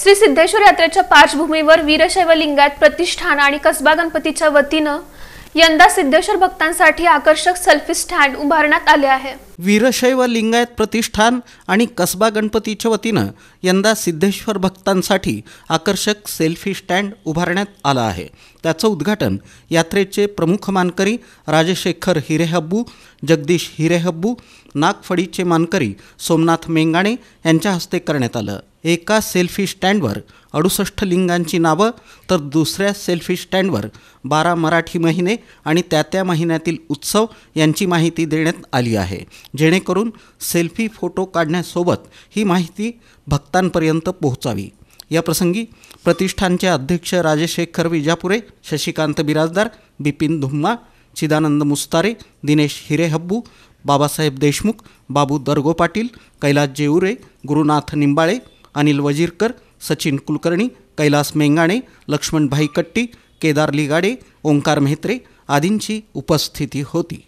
श्री सिद्धेश्वर यात्रेच्या पार्श्वभूमीवर वीरशैव लिंगायत प्रतिष्ठान आणि कसबा गणपतीच्या वतीनं यंदा सिद्धेश्वर भक्तांसाठी आकर्षक सेल्फी स्टँड उभारण्यात आले आहे। वीरशैव लिंगायत प्रतिष्ठान आणि कसबा गणपतीच्या वतीनं यंदा सिद्धेश्वर भक्तांसाठी आकर्षक सेल्फी स्टँड उभारण्यात आला आहे। त्याचं उद्घाटन यात्रेचे प्रमुख मानकरी राजशेखर हिरेहब्बू, जगदीश हिरेहब्बू, नागफडीचे मानकरी सोमनाथ मेंगाणे यांच्या हस्ते करण्यात आलं। एका सेल्फी स्टँडवर 68 लिंगांची नावं तर दुसऱ्या सेल्फी स्टँडवर 12 मराठी महिने आणि त्या महिन्यातील उत्सव यांची माहिती देण्यात आली आहे, जेणेकरून सेल्फी फोटो काढण्यासोबत ही माहिती भक्तांपर्यंत पोहोचावी। या प्रसंगी प्रतिष्ठानचे अध्यक्ष राजशेखर विजापुरे, शशिकांत बिराजदार, बिपिन धुम्मा, चिदानंद मुस्तारे, दिनेश हिरेहब्बू, बाबासाहेब देशमुख, बाबू दरगो पाटील, कैलास जेऊरे, गुरुनाथ निंबाळे, अनिल वजीरकर, सचिन कुलकर्णी, कैलास मेंगाणे, लक्ष्मण भाई कट्टी, केदार लिगाडे, ओंकार मेहत्रे आदींची उपस्थिती होती।